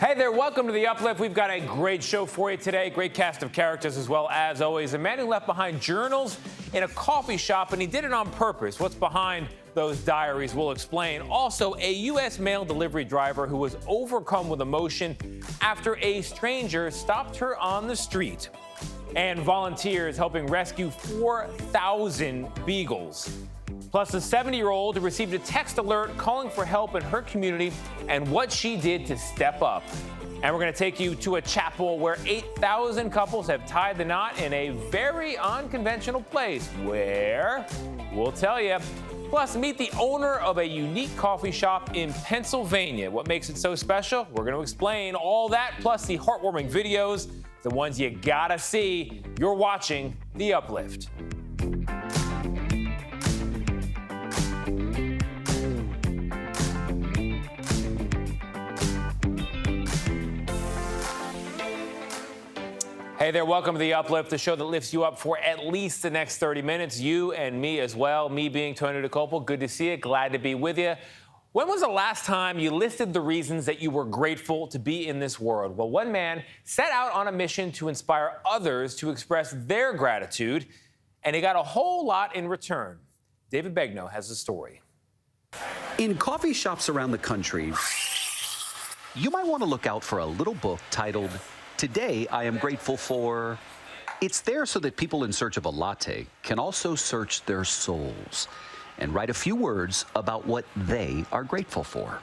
Hey there, welcome to The Uplift. We've got a great show for you today. Great cast of characters as well, as always. A man who left behind journals in a coffee shop, and he did it on purpose. What's behind those diaries we'll explain. Also, a U.S. mail delivery driver who was overcome with emotion after a stranger stopped her on the street. And volunteers helping rescue 4,000 beagles. Plus, a 70-year-old who received a text alert calling for help in her community and what she did to step up. And we're going to take you to a chapel where 8,000 couples have tied the knot in a very unconventional place. Where? We'll tell you. Plus, meet the owner of a unique coffee shop in Pennsylvania. What makes it so special? We're going to explain all that, plus the heartwarming videos, the ones you gotta see. You're watching The Uplift. Hey there, welcome to The Uplift, the show that lifts you up for at least the next 30 minutes. You and me as well. Me being Tony DeCopel, good to see you, glad to be with you. When was the last time you listed the reasons that you were grateful to be in this world? Well, one man set out on a mission to inspire others to express their gratitude, and he got a whole lot in return. David Begnaud has the story. In coffee shops around the country, you might want to look out for a little book titled, "Today I am grateful for." It's there so that people in search of a latte can also search their souls and write a few words about what they are grateful for.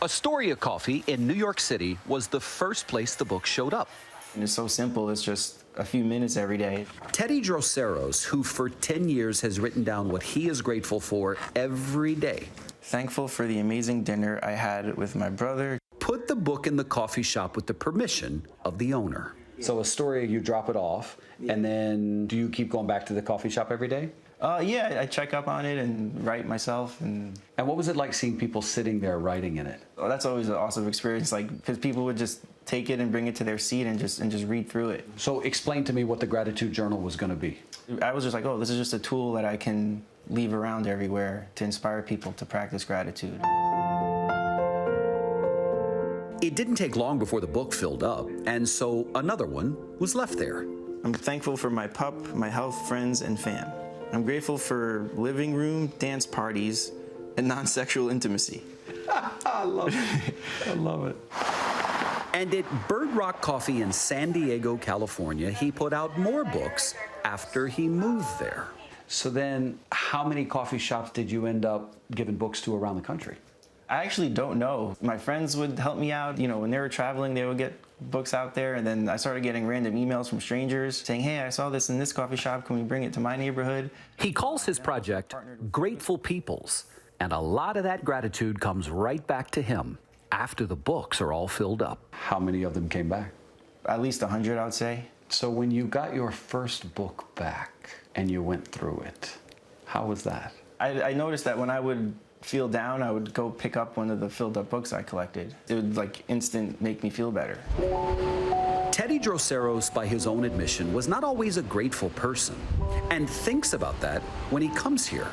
Astoria Coffee in New York City was the first place the book showed up. And it's so simple, it's just a few minutes every day. Teddy Droseros, who for 10 years has written down what he is grateful for every day. Thankful for the amazing dinner I had with my brother. Put the book in the coffee shop with the permission of the owner. So Astoria, you drop it off, and then do you keep going back to the coffee shop every day? Yeah, I check up on it and write myself. And what was it like seeing people sitting there writing in it? Oh, that's always an awesome experience, like, because people would just take it and bring it to their seat and just read through it. So explain to me what the gratitude journal was going to be. I was just like, oh, this is just a tool that I can leave around everywhere to inspire people to practice gratitude. It didn't take long before the book filled up, and so another one was left there. I'm thankful for my pup, my health, friends, and fam. I'm grateful for living room, dance parties, and non-sexual intimacy. I love it. I love it. And at Bird Rock Coffee in San Diego, California, he put out more books after he moved there. So then, how many coffee shops did you end up giving books to around the country? I actually don't know. My friends would help me out. You know, when they were traveling, they would get books out there, and then I started getting random emails from strangers saying, hey, I saw this in this coffee shop. Can we bring it to my neighborhood? He calls his project Grateful Peoples, and a lot of that gratitude comes right back to him after the books are all filled up. How many of them came back? At least 100, I would say. So when you got your first book back and you went through it, how was that? I noticed that when I would feel down, I would go pick up one of the filled up books I collected. It would like instant make me feel better. Teddy Droseros, by his own admission, was not always a grateful person, and thinks about that when he comes here,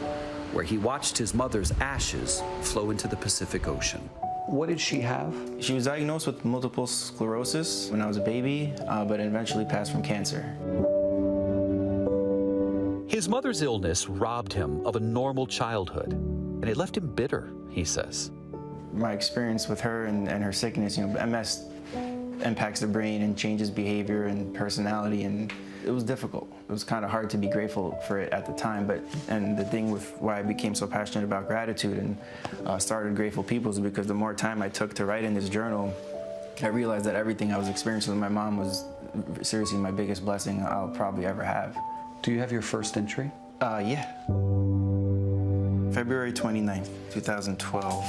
where he watched his mother's ashes flow into the Pacific Ocean. What did she have? She was diagnosed with multiple sclerosis when I was a baby, but eventually passed from cancer. His mother's illness robbed him of a normal childhood, and it left him bitter, he says. My experience with her and her sickness, you know, MS impacts the brain and changes behavior and personality, and it was difficult. It was kind of hard to be grateful for it at the time, and the thing with why I became so passionate about gratitude and started Grateful Peoples is because the more time I took to write in this journal, I realized that everything I was experiencing with my mom was seriously my biggest blessing I'll probably ever have. Do you have your first entry? Yeah. February 29th, 2012.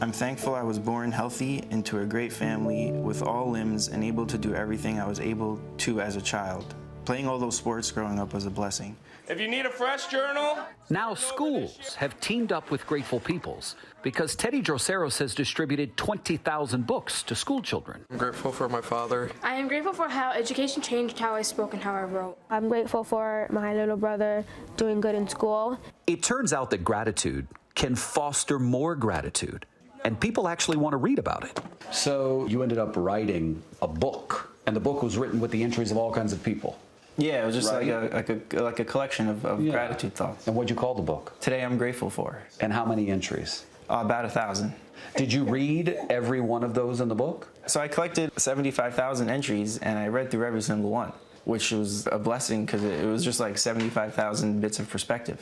I'm thankful I was born healthy into a great family with all limbs and able to do everything I was able to as a child. Playing all those sports growing up was a blessing. If you need a fresh journal. Now schools have teamed up with Grateful Peoples because Teddy Droseros has distributed 20,000 books to school children. I'm grateful for my father. I am grateful for how education changed how I spoke and how I wrote. I'm grateful for my little brother doing good in school. It turns out that gratitude can foster more gratitude and people actually want to read about it. So you ended up writing a book, and the book was written with the entries of all kinds of people. Yeah, it was just Right. like a collection of Yeah. gratitude thoughts. And what'd you call the book? Today I'm grateful for. And how many entries? About 1,000. Did you read every one of those in the book? So I collected 75,000 entries, and I read through every single one, which was a blessing because it was just like 75,000 bits of perspective.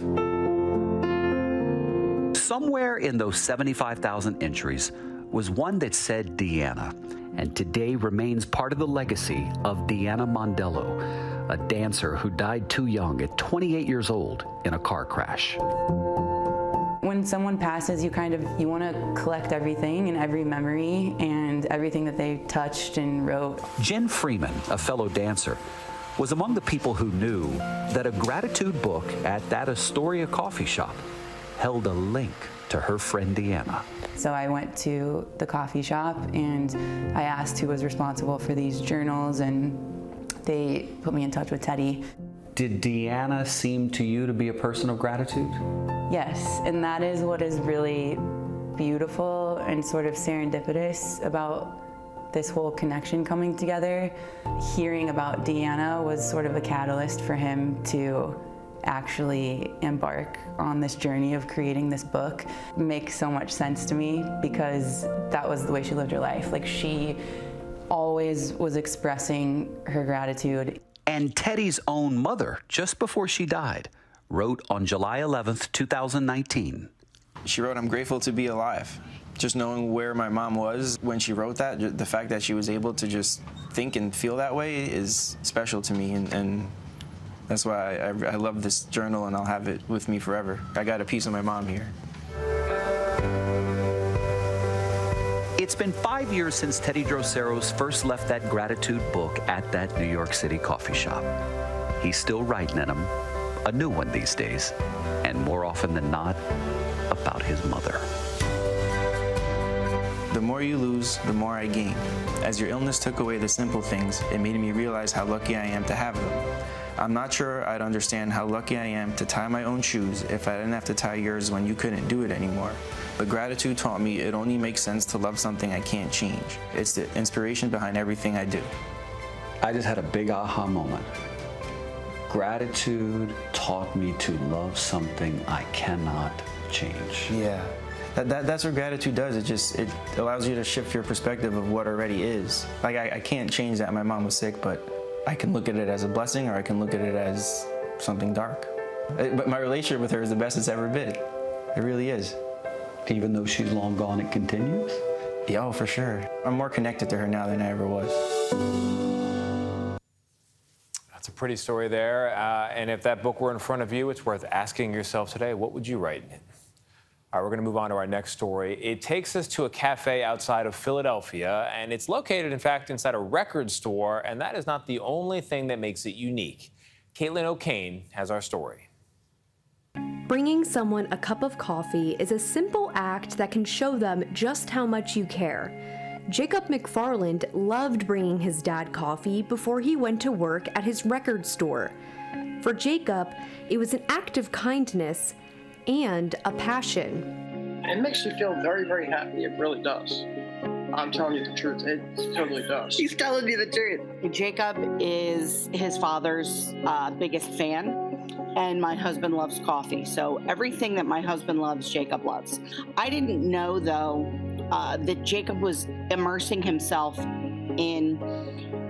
Somewhere in those 75,000 entries was one that said Deanna, and today remains part of the legacy of Deanna Mondello, a dancer who died too young at 28 years old in a car crash. When someone passes, you want to collect everything and every memory and everything that they touched and wrote. Jen Freeman, a fellow dancer, was among the people who knew that a gratitude book at that Astoria coffee shop held a link to her friend Deanna. So I went to the coffee shop and I asked who was responsible for these journals, and they put me in touch with Teddy. Did Deanna seem to you to be a person of gratitude? Yes, and that is what is really beautiful and sort of serendipitous about this whole connection coming together. Hearing about Deanna was sort of a catalyst for him to actually embark on this journey of creating this book. It makes so much sense to me because that was the way she lived her life. Like, she always was expressing her gratitude. And Teddy's own mother, just before she died, wrote on July 11th, 2019. She wrote, "I'm grateful to be alive." Just knowing where my mom was when she wrote that, the fact that she was able to just think and feel that way is special to me, and that's why I love this journal, and I'll have it with me forever. I got a piece of my mom here. It's been 5 years since Teddy Droseros first left that gratitude book at that New York City coffee shop. He's still writing in them, a new one these days, and more often than not, about his mother. The more you lose, the more I gain. As your illness took away the simple things, it made me realize how lucky I am to have them. I'm not sure I'd understand how lucky I am to tie my own shoes if I didn't have to tie yours when you couldn't do it anymore. But gratitude taught me it only makes sense to love something I can't change. It's the inspiration behind everything I do. I just had a big aha moment. Gratitude taught me to love something I cannot change. Yeah, that's what gratitude does. It allows you to shift your perspective of what already is. Like, I can't change that my mom was sick, but I can look at it as a blessing, or I can look at it as something dark. But my relationship with her is the best it's ever been. It really is. Even though she's long gone, it continues? Yeah, oh, for sure. I'm more connected to her now than I ever was. That's a pretty story there. And if that book were in front of you, it's worth asking yourself today, what would you write in it? All right, we're going to move on to our next story. It takes us to a cafe outside of Philadelphia, and it's located, in fact, inside a record store, and that is not the only thing that makes it unique. Caitlin O'Kane has our story. Bringing someone a cup of coffee is a simple act that can show them just how much you care. Jacob McFarland loved bringing his dad coffee before he went to work at his record store. For Jacob, it was an act of kindness and a passion. It makes me feel very, very happy. It really does. I'm telling you the truth. It totally does. He's telling you the truth. Jacob is his father's biggest fan, and my husband loves coffee. So everything that my husband loves, Jacob loves. I didn't know, though, that Jacob was immersing himself in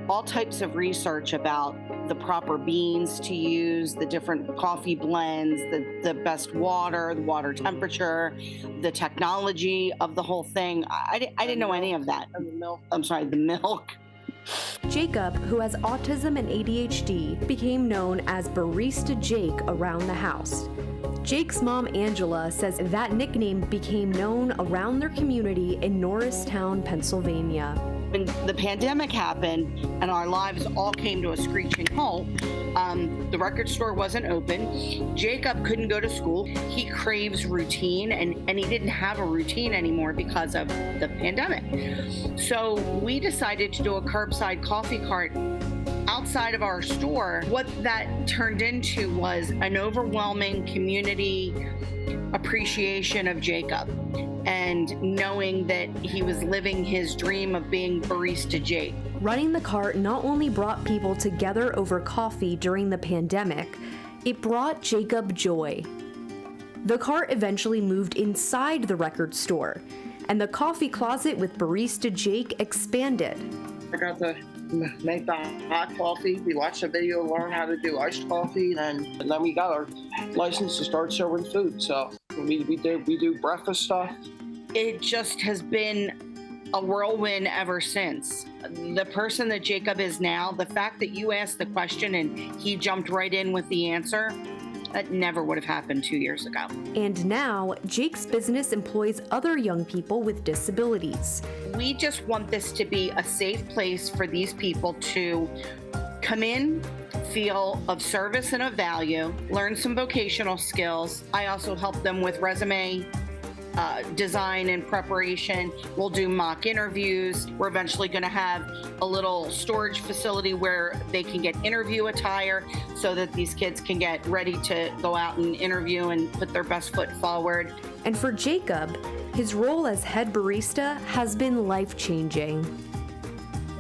all types of research about the proper beans to use, the different coffee blends, the best water, the water temperature, the technology of the whole thing. I didn't know any of that. And the milk. I'm sorry, the milk. Jacob, who has autism and ADHD, became known as Barista Jake around the house. Jake's mom, Angela, says that nickname became known around their community in Norristown, Pennsylvania. When the pandemic happened and our lives all came to a screeching halt, the record store wasn't open. Jacob couldn't go to school. He craves routine, and he didn't have a routine anymore because of the pandemic. So we decided to do a curbside coffee cart outside of our store. What that turned into was an overwhelming community appreciation of Jacob. and knowing that he was living his dream of being Barista Jake. Running the cart not only brought people together over coffee during the pandemic, it brought Jacob joy. The cart eventually moved inside the record store, and the coffee closet with Barista Jake expanded. I got to make the hot coffee. We watched a video, learn how to do iced coffee, and then we got our license to start serving food. So we do breakfast stuff. It just has been a whirlwind ever since. The person that Jacob is now, the fact that you asked the question and he jumped right in with the answer, that never would have happened 2 years ago. And now, Jake's business employs other young people with disabilities. We just want this to be a safe place for these people to come in, feel of service and of value, learn some vocational skills. I also help them with resume design and preparation. We'll do mock interviews. We're eventually going to have a little storage facility where they can get interview attire so that these kids can get ready to go out and interview and put their best foot forward. And for Jacob, his role as head barista has been life-changing.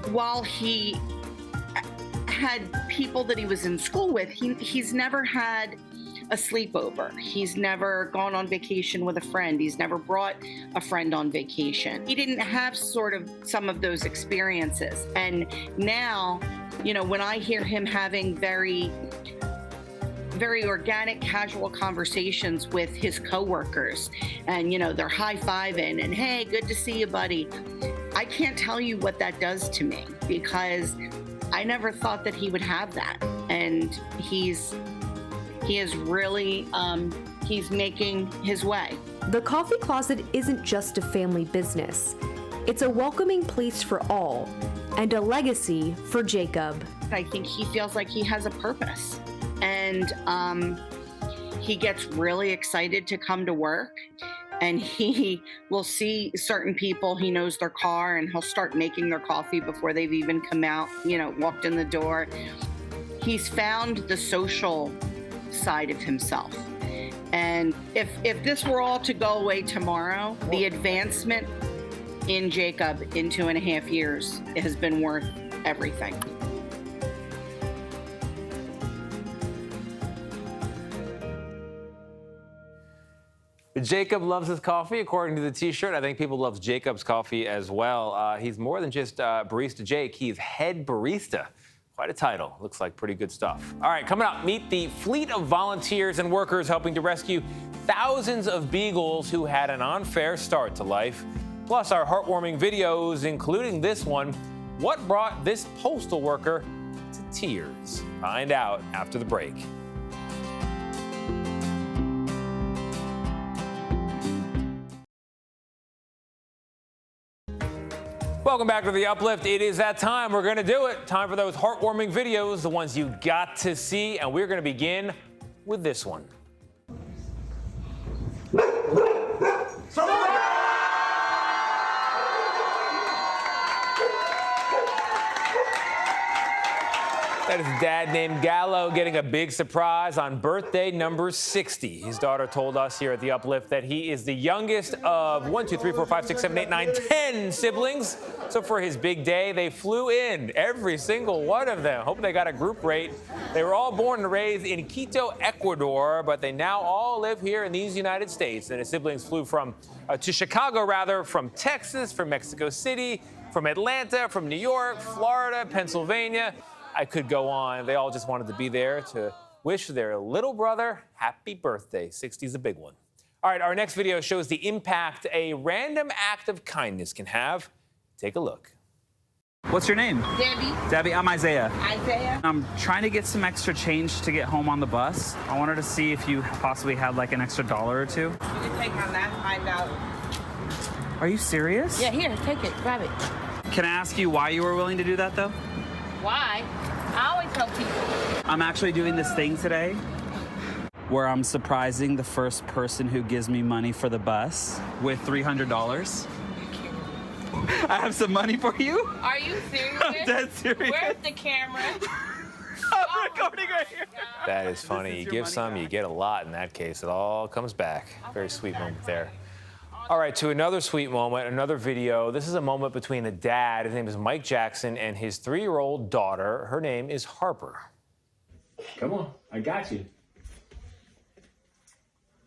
While he had people that he was in school with, he's never had a sleepover. He's never gone on vacation with a friend. He's never brought a friend on vacation. He didn't have sort of some of those experiences. And now, you know, when I hear him having very organic, casual conversations with his coworkers, and, you know, they're high-fiving and, hey, good to see you, buddy. I can't tell you what that does to me, because I never thought that he would have that. And he is really, he's making his way. The coffee closet isn't just a family business. It's a welcoming place for all, and a legacy for Jacob. I think he feels like he has a purpose, and he gets really excited to come to work, and he will see certain people, he knows their car, and he'll start making their coffee before they've even come out, you know, walked in the door. He's found the social side of himself. And if this were all to go away tomorrow, the advancement in Jacob in 2.5 years has been worth everything. Jacob loves his coffee, according to the T-shirt. I think people love Jacob's coffee as well. He's more than just Barista Jake. He's head barista. Quite a title. Looks like pretty good stuff. All right, coming up, meet the fleet of volunteers and workers helping to rescue thousands of beagles who had an unfair start to life. Plus, our heartwarming videos, including this one. What brought this postal worker to tears? Find out after the break. Welcome back to The Uplift. It is that time. We're going to do it. Time for those heartwarming videos, the ones you got to see. And we're going to begin with this one. That is dad named Gallo getting a big surprise on birthday number 60. His daughter told us here at The Uplift that he is the youngest of 10 siblings. So for his big day, they flew in, every single one of them. Hope they got a group rate. They were all born and raised in Quito, Ecuador, but they now all live here in these United States. And his siblings flew to Chicago, from Texas, from Mexico City, from Atlanta, from New York, Florida, Pennsylvania. I could go on. They all just wanted to be there to wish their little brother happy birthday. 60 is a big one. All right, our next video shows the impact a random act of kindness can have. Take a look. What's your name? Debbie. Debbie, I'm Isaiah. Isaiah. I'm trying to get some extra change to get home on the bus. I wanted to see if you possibly had like an extra $1 or $2. You can take my last $5. Are you serious? Yeah, here, take it, grab it. Can I ask you why you were willing to do that though? Why? I always help people. I'm actually doing this thing today where I'm surprising the first person who gives me money for the bus with $300. I have some money for you. Are you serious? I'm dead serious. Where's the camera? I'm recording right here. That is funny. You give some, you get a lot in that case. It all comes back. Very sweet moment there. All right, to another sweet moment, another video. This is a moment between a dad, his name is Mike Jackson, and his 3-year-old daughter. Her name is Harper. Come on, I got you.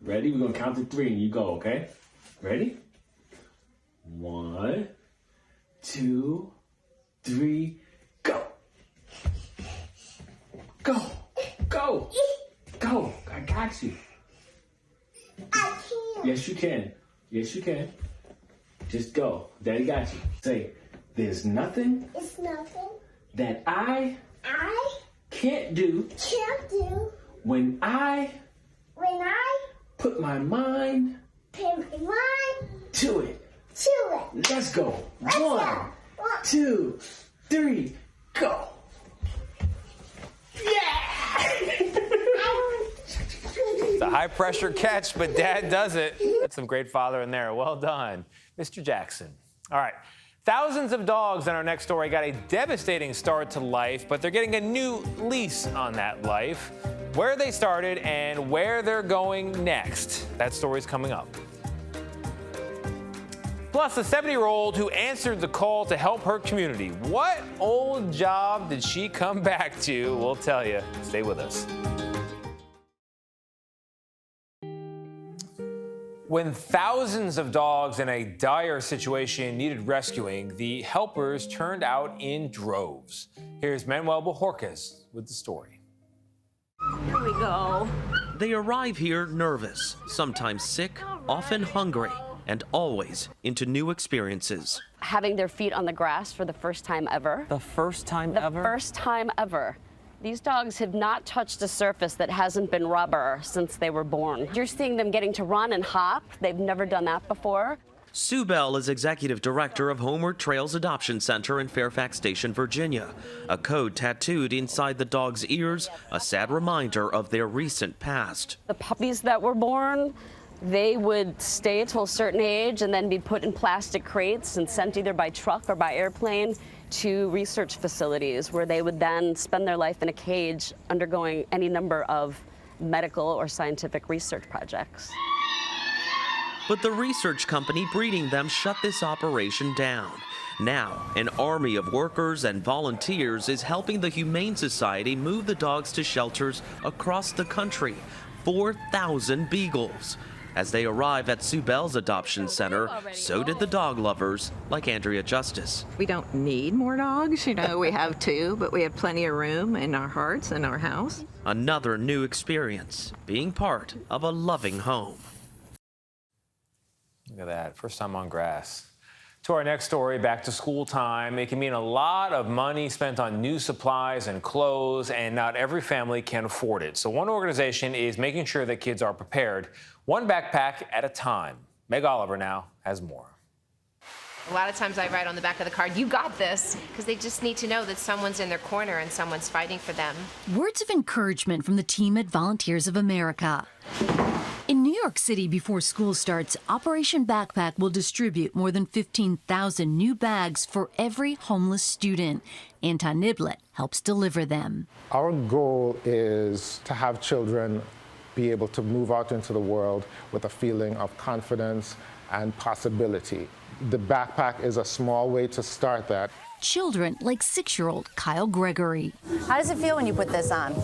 Ready? We're gonna count to 3 and you go, okay? Ready? 1, 2, 3, go. Go, go, go. I got you. I can't. Yes, you can. Yes, you can. Just go. Daddy got you. Say, there's nothing. It's nothing. That I can't do. Can't do. When I put my mind to it. Let's go. 1, 2, 3, go. It's a high-pressure catch, but Dad does it. That's some great father in there. Well done, Mr. Jackson. All right. Thousands of dogs in our next story got a devastating start to life, but they're getting a new lease on that life. Where they started and where they're going next. That story's coming up. Plus, a 70-year-old who answered the call to help her community. What old job did she come back to? We'll tell you. Stay with us. When thousands of dogs in a dire situation needed rescuing, the helpers turned out in droves. Here's Manuel Bojorquez with the story. Here we go. They arrive here nervous, sometimes sick, often hungry, and always into new experiences. Having their feet on the grass for the first time ever. The first time ever? The first time ever. These dogs have not touched a surface that hasn't been rubber since they were born. You're seeing them getting to run and hop. They've never done that before. Sue Bell is executive director of Homeward Trails Adoption Center in Fairfax Station, Virginia. A code tattooed inside the dog's ears, a sad reminder of their recent past. The puppies that were born, they would stay till a certain age and then be put in plastic crates and sent either by truck or by airplane to research facilities where they would then spend their life in a cage undergoing any number of medical or scientific research projects. But the research company breeding them shut this operation down. Now, an army of workers and volunteers is helping the Humane Society move the dogs to shelters across the country. 4,000 beagles. As they arrive at Sue Bell's adoption center, so did the dog lovers like Andrea Justice. We don't need more dogs, you know, we have 2, but we have plenty of room in our hearts and our house. Another new experience, being part of a loving home. Look at that, first time on grass. To our next story, back to school time. It can mean a lot of money spent on new supplies and clothes, and not every family can afford it. So one organization is making sure that kids are prepared, one backpack at a time. Meg Oliver now has more. A lot of times I write on the back of the card, "You got this," because they just need to know that someone's in their corner and someone's fighting for them. Words of encouragement from the team at Volunteers of America. In New York City, before school starts, Operation Backpack will distribute more than 15,000 new bags for every homeless student. Anton Niblet helps deliver them. Our goal is to have children be able to move out into the world with a feeling of confidence and possibility. The backpack is a small way to start that. Children like 6-year-old Kyle Gregory. How does it feel when you put this on?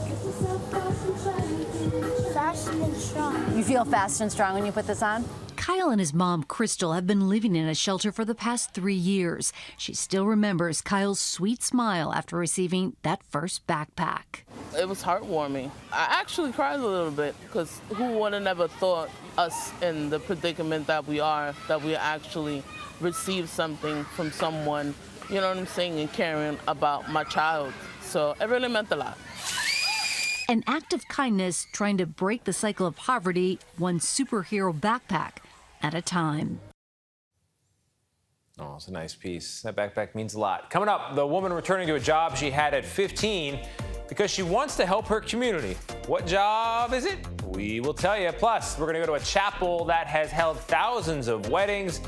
Fast and strong. You feel fast and strong when you put this on? Kyle and his mom, Crystal, have been living in a shelter for the past 3 years. She still remembers Kyle's sweet smile after receiving that first backpack. It was heartwarming. I actually cried a little bit because who would have never thought us in the predicament that we are, that we actually receive something from someone, you know what I'm saying, and caring about my child. So it really meant a lot. An act of kindness trying to break the cycle of poverty, one superhero backpack at a time. Oh, it's a nice piece. That backpack means a lot. Coming up, the woman returning to a job she had at 15 because she wants to help her community. What job is it? We will tell you. Plus, we're going to go to a chapel that has held thousands of weddings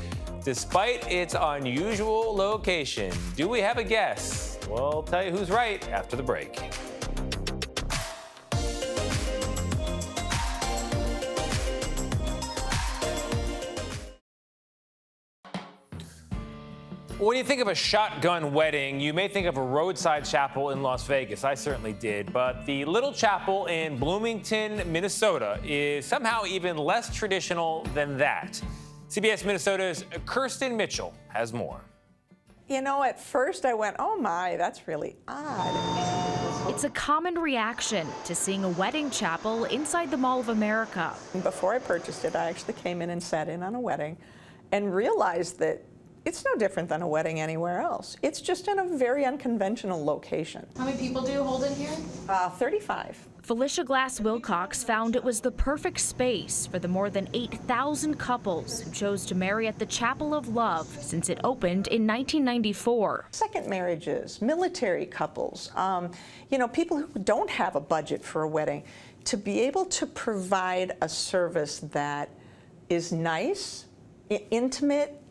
despite its unusual location. Do we have a guess? We'll tell you who's right after the break. When you think of a shotgun wedding, you may think of a roadside chapel in Las Vegas. I certainly did. But the little chapel in Bloomington, Minnesota is somehow even less traditional than that. CBS Minnesota's Kirsten Mitchell has more. You know, at first I went, oh my, that's really odd. It's a common reaction to seeing a wedding chapel inside the Mall of America. Before I purchased it, I actually came in and sat in on a wedding and realized that it's no different than a wedding anywhere else. It's just in a very unconventional location. How many people do you hold in here? 35. Felicia Glass Wilcox found it was the perfect space for the more than 8,000 couples who chose to marry at the Chapel of Love since it opened in 1994. Second marriages, military couples, you know, people who don't have a budget for a wedding, to be able to provide a service that is nice, intimate,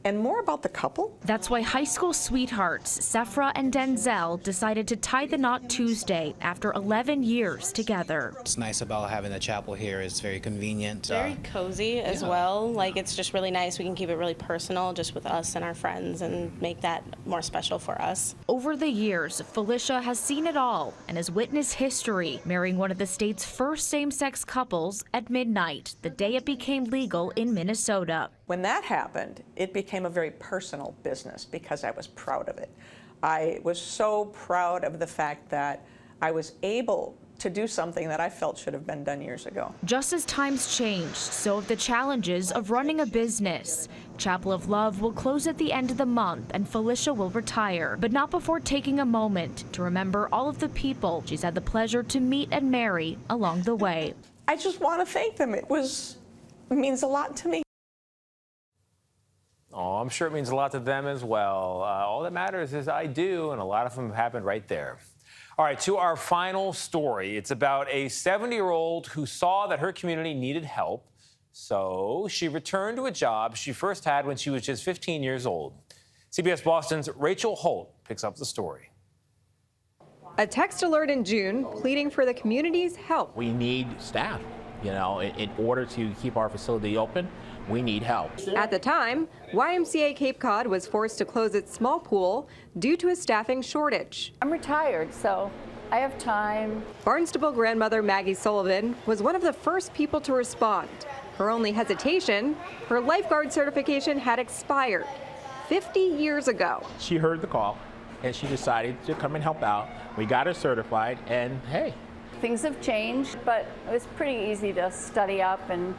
and more about the couple. That's why high school sweethearts Sephra and Denzel decided to tie the knot Tuesday after 11 years together. What's nice about having a chapel here is very convenient. Very cozy as well. Like, it's just really nice. We can keep it really personal just with us and our friends and make that more special for us. Over the years, Felicia has seen it all and has witnessed history, marrying one of the state's first same-sex couples at midnight, the day it became legal in Minnesota. When that happened, it became a very personal business because I was proud of it. I was so proud of the fact that I was able to do something that I felt should have been done years ago. Just as times changed, so have the challenges of running a business. Chapel of Love will close at the end of the month and Felicia will retire, but not before taking a moment to remember all of the people she's had the pleasure to meet and marry along the way. I just want to thank them. It means a lot to me. Oh, I'm sure it means a lot to them as well. All that matters is I do, and a lot of them happened right there. All right, to our final story. It's about a 70-year-old who saw that her community needed help, so she returned to a job she first had when she was just 15 years old. CBS Boston's Rachel Holt picks up the story. A text alert in June pleading for the community's help. We need staff, you know, in order to keep our facility open. We need help. At the time, YMCA Cape Cod was forced to close its small pool due to a staffing shortage. I'm retired, so I have time. Barnstable grandmother Maggie Sullivan was one of the first people to respond. Her only hesitation, her lifeguard certification had expired 50 years ago. She heard the call and she decided to come and help out. We got her certified, and hey. Things have changed, but it was pretty easy to study up and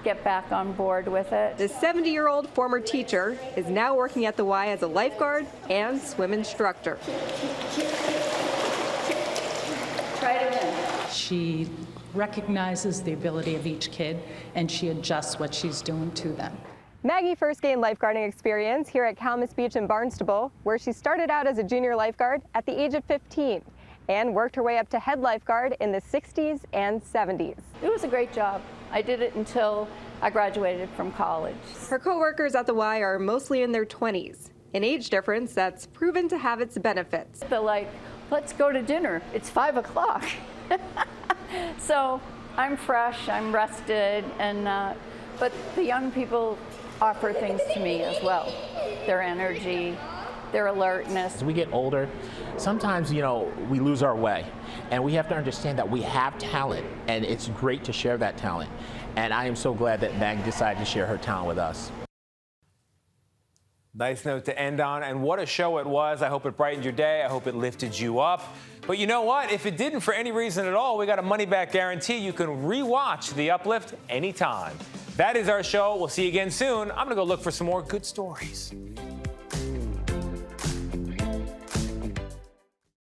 get back on board with it. The 70-year-old former teacher is now working at the Y as a lifeguard and swim instructor. Try it in. She recognizes the ability of each kid, and she adjusts what she's doing to them. Maggie first gained lifeguarding experience here at Calmus Beach in Barnstable, where she started out as a junior lifeguard at the age of 15 and worked her way up to head lifeguard in the 60s and 70s. It was a great job. I did it until I graduated from college. Her co-workers at the Y are mostly in their 20s, an age difference that's proven to have its benefits. They're like, let's go to dinner. It's 5 o'clock. So I'm fresh, I'm rested, and but the young people offer things to me as well. Their energy, their alertness. As we get older, sometimes, you know, we lose our way, and we have to understand that we have talent, and it's great to share that talent. And I am so glad that Maggie decided to share her talent with us. Nice note to end on, and what a show it was. I hope it brightened your day. I hope it lifted you up. But you know what? If it didn't for any reason at all, we got a money-back guarantee. You can re-watch The Uplift anytime. That is our show. We'll see you again soon. I'm going to go look for some more good stories.